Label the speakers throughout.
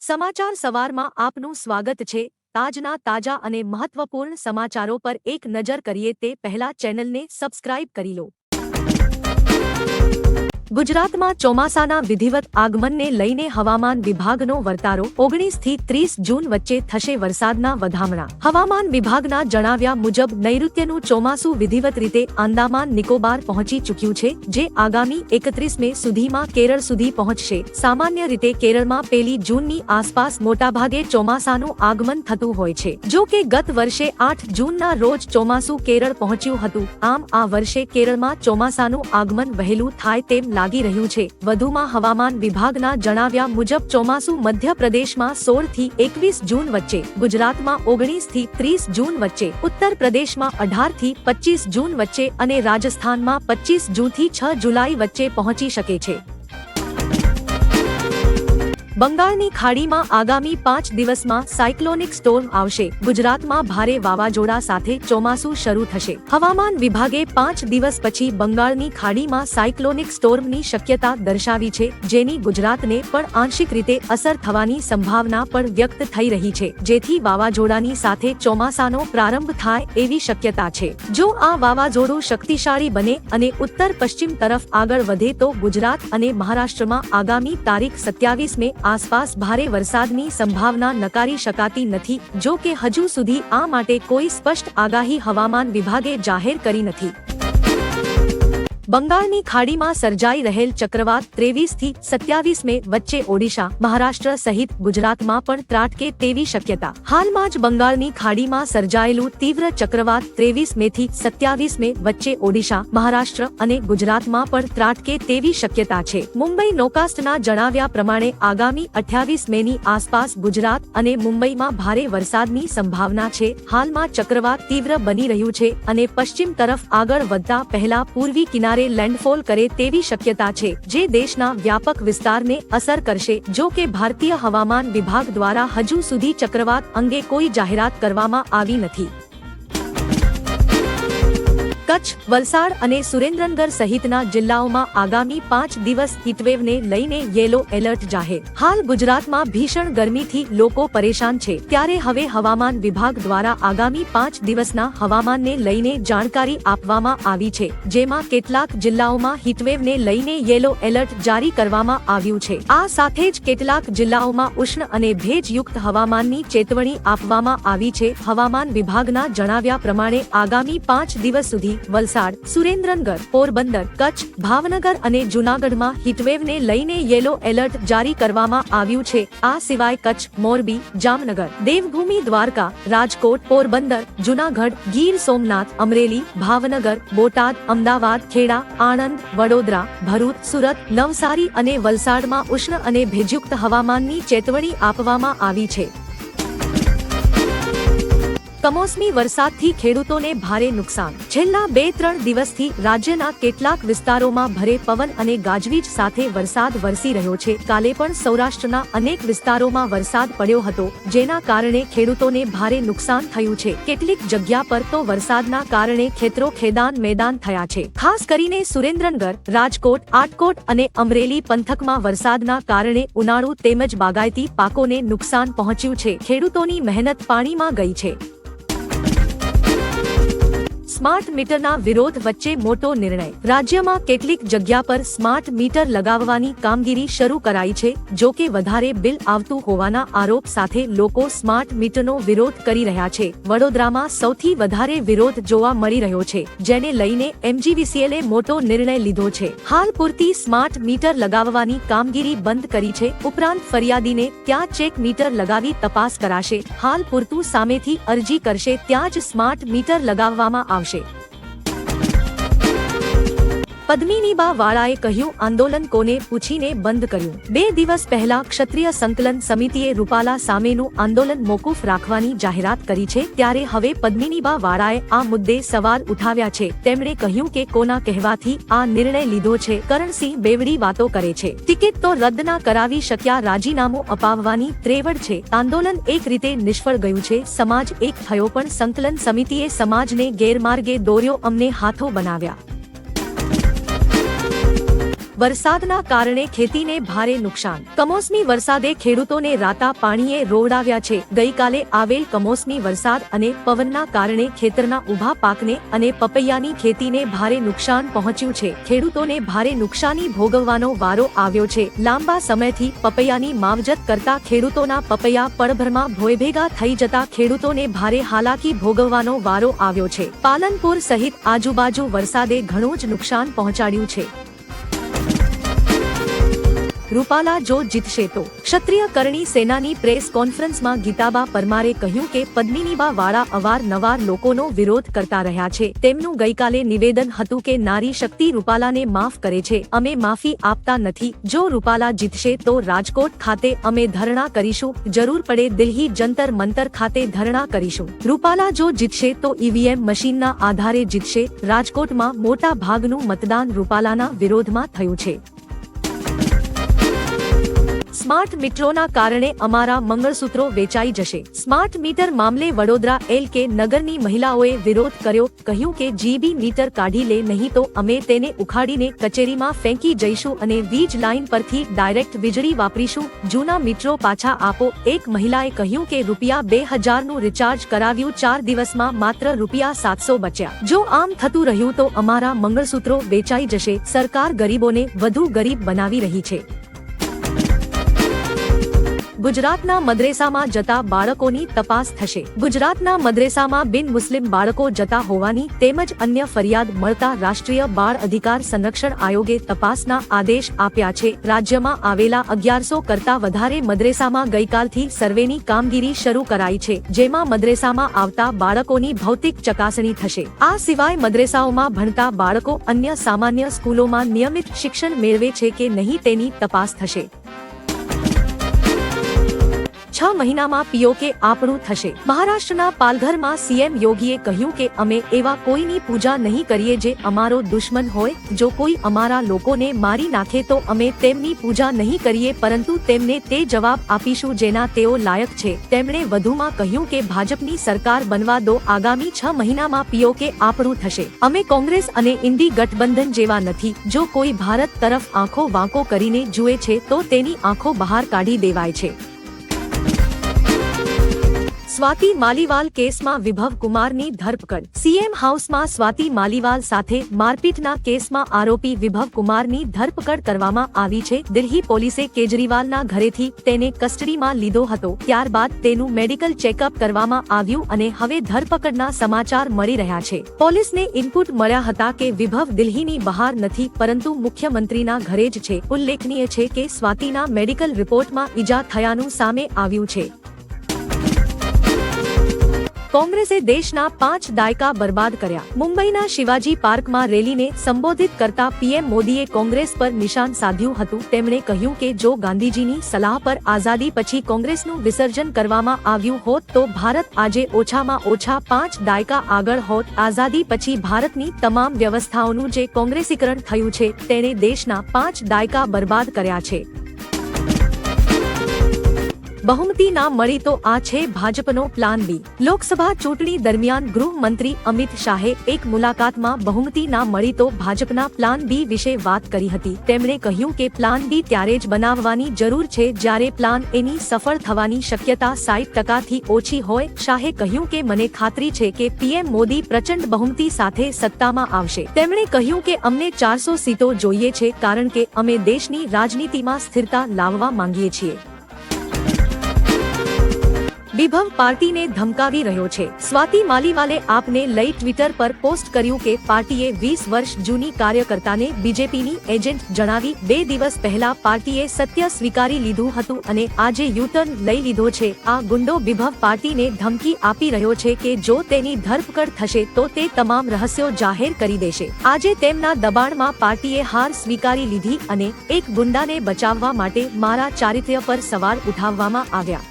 Speaker 1: સમાચાર સવારમાં આપનું સ્વાગત છે। તાજના તાજા અને મહત્વપૂર્ણ સમાચારો પર એક નજર કરીએ તે પહેલા ચેનલને સબસ્ક્રાઇબ કરી લો। ગુજરાતમાં ચોમાસાના વિધિવત આગમનને લઈને હવામાન વિભાગનો વર્તારો 19 થી 30 જૂન વચ્ચે થશે વરસાદના વધામણા। હવામાન વિભાગના જણાવ્યા મુજબ નૈઋત્યનું ચોમાસું વિધિવત રીતે આંદામાન નિકોબાર પહોંચી ચૂક્યું છે, જે આગામી 31 મે સુધીમાં કેરળ સુધી પહોંચશે। સામાન્ય રીતે કેરળમાં 1 જૂનની આસપાસ મોટાભાગે ચોમાસાનું આગમન થતું હોય છે। જો કે ગત વર્ષે 8 જૂનના રોજ ચોમાસું કેરળ પહોંચ્યું હતું। આમ આ વર્ષે કેરળમાં ચોમાસાનું આગમન વહેલું થાય તેમ લાગી રહ્યું છે। વધુમાં હવામાન વિભાગના જણાવ્યા મુજબ ચોમાસું મધ્યપ્રદેશમાં 16 થી 21 જૂન વચ્ચે, ગુજરાતમાં 19 થી 30 જૂન વચ્ચે, ઉત્તર પ્રદેશમાં 18 થી 25 જૂન વચ્ચે અને રાજસ્થાનમાં 25 જૂનથી 6 જુલાઈ વચ્ચે પહોંચી શકે છે। બંગાળની ખાડીમાં આગામી 5 દિવસમાં સાયક્લોનિક સ્ટોર્મ આવશે। ગુજરાતમાં ભારે વાવાઝોડા સાથે ચોમાસું શરૂ થશે। હવામાન વિભાગે 5 દિવસ પછી બંગાળની ખાડીમાં સાયક્લોનિક સ્ટોર્મની શક્યતા દર્શાવી છે, જેની ગુજરાતને પણ આંશિક રીતે અસર થવાની સંભાવના પણ વ્યક્ત થઈ રહી છે, જેથી વાવાઝોડાની સાથે ચોમાસાનો પ્રારંભ થાય એવી શક્યતા છે। જો આ વાવાઝોડું શક્તિશાળી બને અને ઉત્તર પશ્ચિમ તરફ આગળ વધે તો ગુજરાત અને મહારાષ્ટ્રમાં આગામી તારીખ 27 મે આસપાસ ભારે વરસાદની સંભાવના નકારી શકાતી નથી। જો કે હજુ સુધી આ માટે કોઈ સ્પષ્ટ આગાહી હવામાન વિભાગે જાહેર કરી નથી। બંગાળની ખાડીમાં સર્જાઈ રહેલ ચક્રવાત 23 થી 27 મે વચ્ચે ઓડિશા, મહારાષ્ટ્ર સહિત ગુજરાતમાં પણ ત્રાટકે તેવી શક્યતા। હાલમાં જ બંગાળની ખાડીમાં સર્જાયેલું તીવ્ર ચક્રવાત 23 મે થી 27 મે વચ્ચે ઓડિશા, મહારાષ્ટ્ર અને ગુજરાતમાં પણ ત્રાટકે તેવી શક્યતા છે। મુંબઈ નોકાસ્ટના જણાવ્યા પ્રમાણે આગામી 28 મેની આસપાસ ગુજરાત અને મુંબઈમાં ભારે વરસાદની સંભાવના છે। હાલમાં ચક્રવાત તીવ્ર બની રહ્યું છે અને પશ્ચિમ તરફ આગળ વધતા પહેલા પૂર્વી કિનારે લેન્ડફોલ કરે તેવી શક્યતા છે, જે દેશના વ્યાપક વિસ્તારને અસર કરશે। જો કે ભારતીય હવામાન વિભાગ દ્વારા હજુ સુધી ચક્રવાત અંગે કોઈ જાહેરાત કરવામાં આવી નથી। કચ્છ, વલસાડ અને સુરેન્દ્રનગર સહિતના જિલ્લાઓમાં આગામી 5 દિવસ હીટવેવને લઈને યેલો એલર્ટ જાહેર। હાલ ગુજરાતમાં ભીષણ ગરમીથી લોકો પરેશાન છે, ત્યારે હવે હવામાન વિભાગ દ્વારા આગામી 5 દિવસના હવામાનને લઈને જાણકારી આપવામાં આવી છે, જેમાં કેટલાક જિલ્લાઓમાં હીટવેવને લઈને યેલો એલર્ટ જારી કરવામાં આવ્યું છે। આ સાથે જ કેટલાક જિલ્લાઓમાં ઉષ્ણ અને ભેજયુક્ત હવામાનની ચેતવણી આપવામાં આવી છે। હવામાન વિભાગના જણાવ્યા પ્રમાણે આગામી 5 દિવસ સુધી વલસાડ, સુરેન્દ્રનગર, પોરબંદર, કચ્છ, ભાવનગર અને જૂનાગઢમાં હીટવેવને લઈને યેલો એલર્ટ જારી કરવામાં આવ્યું છે। આ સિવાય કચ્છ, મોરબી, જામનગર, દેવભૂમિ દ્વારકા, રાજકોટ, પોરબંદર, જૂનાગઢ, ગીર સોમનાથ, અમરેલી, ભાવનગર, બોટાદ, અમદાવાદ, ખેડા, આણંદ, વડોદરા, ભરૂચ, સુરત, નવસારી અને વલસાડમાં ઉષ્ણ અને ભેજયુક્ત હવામાનની ચેતવણી આપવામાં આવી છે। કમોસમી વરસાદથી ખેડૂતોને ભારે નુકસાન। છેલ્લા 2-3 દિવસથી રાજ્યના કેટલાક વિસ્તારોમાં ભારે પવન અને ગાજવીજ સાથે વરસાદ વરસી રહ્યો છે। કાલે પણ સૌરાષ્ટ્રના અનેક વિસ્તારોમાં વરસાદ પડ્યો હતો, જેના કારણે ખેડૂતોને ભારે નુકસાન થયું છે। કેટલીક જગ્યા પર તો વરસાદના કારણે ખેતરો ખેદાન મેદાન થયા છે। ખાસ કરીને સુરેન્દ્રનગર, રાજકોટ, આટકોટ અને અમરેલી પંથકમાં વરસાદના કારણે ઉનાળુ તેમજ બાગાયતી પાકોને નુકસાન પહોંચ્યું છે। ખેડૂતોની મહેનત પાણીમાં ગઈ છે। સ્માર્ટ મીટરના વિરોધ વચ્ચે મોટો નિર્ણય। રાજ્યમાં કેટલીક જગ્યા પર સ્માર્ટ મીટર લગાવવાની કામગીરી શરૂ કરાઈ છે। જો કે વધારે બિલ આવતું હોવાના આરોપ સાથે લોકો સ્માર્ટ મીટરનો વિરોધ કરી રહ્યા છે। વડોદરામાં સૌથી વધારે વિરોધ જોવા મળી રહ્યો છે, જેને લઈને MGVCLએ મોટો નિર્ણય લીધો છે। હાલ પૂરતી સ્માર્ટ મીટર લગાવવાની કામગીરી બંધ કરી છે। ઉપરાંત ફરિયાદીને ત્યાં ચેક મીટર લગાવી તપાસ કરાશે। હાલ પૂરતું સામેથી અરજી કરશે ત્યાં જ સ્માર્ટ મીટર લગાવવામાં આવશે। પદ્મિનીબા વાળાએ કહ્યું, આંદોલન કોને પૂછીને બંધ કર્યું। 2 દિવસ પહેલા ક્ષત્રિય સંકલન સમિતિએ રૂપાલા સામેનું આંદોલન મોકૂફ રાખવાની જાહેરાત કરી છે, ત્યારે હવે પદ્મિનીબા વાળાએ આ મુદ્દે સવાલ ઉઠાવ્યા છે। તેમણે કહ્યું કે કોના કહેવાથી આ નિર્ણય લીધો છે। કરણસિંહ બેવડી વાતો કરે છે, ટિકિટ તો રદ ના કરાવી શક્યા, રાજીનામું અપાવવાની ત્રેવડ છે। આંદોલન એક રીતે નિષ્ફળ ગયું છે। સમાજ એક થયો પણ સંકલન સમિતિએ સમાજને ગેરમાર્ગે દોર્યો, અમને હાથો બનાવ્યા। વરસાદના કારણે ખેતીને ભારે નુકસાન। કમોસમી વરસાદે ખેડૂતોને રાતા પાણીએ રોવડાવ્યા છે। ગઈકાલે આવેલ કમોસમી વરસાદ અને પવનના કારણે ખેતરના ઊભા પાકને અને પપૈયાની ખેતીને ભારે નુકસાન પહોંચ્યું છે। ખેડૂતોને ભારે નુકસાની ભોગવવાનો વારો આવ્યો છે। લાંબા સમયથી પપૈયાની માવજત કરતા ખેડૂતોના પપૈયા પળભરમાં ભોયભેગા થઈ જતા ખેડૂતોને ભારે હાલાકી ભોગવવાનો વારો આવ્યો છે। પાલનપુર સહિત આજુબાજુ વરસાદે ઘણું જ નુકસાન પહોંચાડ્યું છે। રૂપાલા જો જીતશે તો ક્ષત્રિય કરણી સેનાની પ્રેસ કોન્ફરન્સમાં ગીતાબા પરમારે કહ્યું કે પદ્મિનીબા વાળા અવારનવાર લોકોનો વિરોધ કરતા રહ્યા છે। તેમનું ગઈકાલે નિવેદન હતું કે નારી શક્તિ રૂપાલાને માફ કરે છે, અમે માફી આપતા નથી। જો રૂપાલા જીતશે તો રાજકોટ ખાતે અમે ધરણા કરીશું, જરૂર પડે દિલ્હી જંતર મંતર ખાતે ધરણા કરીશું। રૂપાલા જો જીતશે તો ઈવીએમ મશીનના આધારે જીતશે। રાજકોટમાં મોટા ભાગનું મતદાન રૂપાલાના વિરોધમાં થયું છે। સ્માર્ટ મીટરોના કારણે અમારા મંગળસૂત્રો વેચાઈ જશે। સ્માર્ટ મીટર મામલે વડોદરા એલ.કે. નગરની મહિલાઓએ વિરોધ કર્યો। કહ્યું કે જીબી મીટર કાઢી લે, નહીં તો અમે તેને ઉખાડીને કચેરીમાં ફેંકી જઈશું અને વીજ લાઇન પરથી ડાયરેક્ટ વીજળી વાપરીશું। જૂના મીટરો પાછા આપો। એક મહિલાએ કહ્યું કે ₹2000નું રિચાર્જ કરાવ્યું, 4 દિવસમાં માત્ર ₹700 બચ્યા। જો આમ થતું રહ્યું તો અમારા મંગળસૂત્રો વેચાઈ જશે। સરકાર ગરીબોને વધુ ગરીબ બનાવી રહી છે। ગુજરાતના મદ્રેસામાં જતા બાળકોની તપાસ થશે। ગુજરાતના મદ્રેસામાં બિન મુસ્લિમ બાળકો જતા હોવાની તેમજ અન્ય ફરિયાદ મળતા રાષ્ટ્રીય બાળ અધિકાર સંરક્ષણ આયોગે તપાસના આદેશ આપ્યા છે। રાજ્યમાં આવેલા 1100 કરતા વધારે મદ્રેસામાં ગઈકાલથી સર્વેની કામગીરી શરૂ કરાઈ છે, જેમાં મદ્રેસામાં આવતા બાળકોની ભૌતિક ચકાસણી થશે। આ સિવાય મદ્રેસાઓમાં ભણતા બાળકો અન્ય સામાન્ય સ્કૂલોમાં નિયમિત શિક્ષણ મેળવે છે કે નહીં તેની તપાસ થશે। 6 મહિનામાં પીઓકે આપણું થશે। મહારાષ્ટ્રના પાલઘરમાં સીએમ યોગીએ કહ્યું કે અમે એવા કોઈની પૂજા નહીં કરીએ જે અમારો દુશ્મન હોય। જો કોઈ અમારા લોકોને મારી નાખે તો અમે તેમની પૂજા નહીં કરીએ, પરંતુ તેમને તે જવાબ આપીશું જેના તેઓ લાયક છે। તેમણે વધુમાં કહ્યું કે ભાજપની સરકાર બનવા દો, આગામી 6 મહિનામાં પીઓકે આપણું થશે। અમે કોંગ્રેસ અને ઇન્ડી ગઠબંધન જેવા નથી। જો કોઈ ભારત તરફ આંખો વાંકો કરીને જુએ છે તો તેની આંખો બહાર કાઢી દેવાય છે। સ્વાતિ માલીવાલ કેસમાં વિભવ કુમારની ધરપકડ। સીએમ હાઉસમાં સ્વાતિ માલીવાલ સાથે મારપીટના કેસમાં આરોપી વિભવ કુમારની ધરપકડ કરવામાં આવી છે। દિલ્હી પોલીસે કેજરીવાલના ઘરેથી તેને કસ્ટડીમાં લીધો હતો, ત્યારબાદ તેનું મેડિકલ ચેકઅપ કરવામાં આવ્યું અને હવે ધરપકડના સમાચાર મળી રહ્યા છે। પોલીસને ઇનપુટ મળ્યા હતા કે વિભવ દિલ્હીની બહાર નથી પરંતુ મુખ્યમંત્રીના ઘરે જ છે। ઉલ્લેખનીય છે કે સ્વાતિના મેડિકલ રિપોર્ટમાં ઈજા થયાનું સામે આવ્યું છે। કોંગ્રેસે દેશના 5 દાયકા બરબાદ કર્યા। મુંબઈના શિવાજી પાર્કમાં રેલીને સંબોધિત કરતા પીએમ મોદીએ કોંગ્રેસ પર નિશાન સાધ્યું હતું। તેમણે કહ્યું કે જો ગાંધીજીની સલાહ પર આઝાદી પછી કોંગ્રેસનું વિસર્જન કરવામાં આવ્યું હોત તો ભારત આજે ઓછામાં ઓછા 5 દાયકા આગળ હોત। આઝાદી પછી ભારતની તમામ વ્યવસ્થાઓનું જે કોંગ્રેસીકરણ થયું છે તેણે દેશના 5 દાયકા બરબાદ કર્યા છે। બહુમતી ના મળી તો આ છે ભાજપનો પ્લાન બી। લોકસભા ચૂંટણી દરમિયાન ગૃહમંત્રી અમિત શાહે એક મુલાકાતમાં બહુમતી ના મળી તો ભાજપના પ્લાન બી વિશે વાત કરી હતી। તેમણે કહ્યું કે પ્લાન બી ત્યારે જ બનાવવાની જરૂર છે જ્યારે પ્લાન એની સફળ થવાની શક્યતા 60%થી ઓછી હોય। શાહે કહ્યું કે મને ખાતરી છે કે પીએમ મોદી પ્રચંડ બહુમતી સાથે સત્તામાં આવશે। તેમણે કહ્યું કે અમને 400 સીટો જોઈએ છે કારણ કે અમે દેશની રાજનીતિમાં સ્થિરતા લાવવા માંગીએ છીએ। વિભવ પાર્ટીને ધમકાવી રહ્યો છે। સ્વાતિ માલીવાલે આપને લઈ ટ્વિટર પર પોસ્ટ કર્યું કે પાર્ટીએ 20 વર્ષ જૂની કાર્યકર્તાને બીજેપીની એજન્ટ જણાવી। 2 દિવસ પહેલા પાર્ટીએ સત્ય સ્વીકારી લીધું હતું અને આજે યુટર્ન લઈ લીધો છે। આ ગુંડો વિભવ પાર્ટીને ધમકી આપી રહ્યો છે કે જો તેની ધરપકડ થશે તો તે તમામ રહસ્યો જાહેર કરી દેશે। આજે તેમના દબાણમાં પાર્ટીએ હાર સ્વીકારી લીધી અને એક ગુંડાને બચાવવા માટે મારા ચારિત્ર્ય પર સવાલ ઉઠાવવામાં આવ્યા।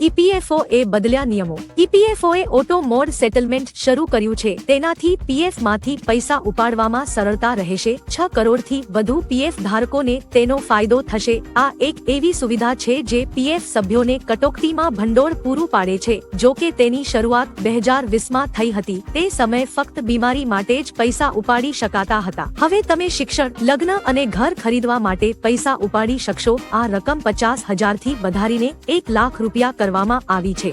Speaker 1: ઈપીએફઓ એ બદલ્યા નિયમો। ઈપીએફઓએ ઓટો મોડ સેટલમેન્ટ શરૂ કર્યું છે, તેનાથી પીએફ માંથી પૈસા ઉપાડવામાં સરળતા રહેશે। 6 કરોડથી વધુ પીએફ ધારકોને તેનો ફાયદો થશે। આ એક એવી સુવિધા છે જે પીએફ સભ્યોને કટોકટીમાં ભંડોળ પૂરું પાડે છે। જો કે તેની શરૂઆત 2020માં થઈ હતી, તે સમયે ફક્ત બીમારી માટે જ પૈસા ઉપાડી શકાતા હતા। હવે તમે શિક્ષણ, લગ્ન અને ઘર ખરીદવા માટે પૈસા ઉપાડી શકશો। આ રકમ 50,000થી વધારીને 1 લાખ રૂપિયા કરવામાં આવી છે।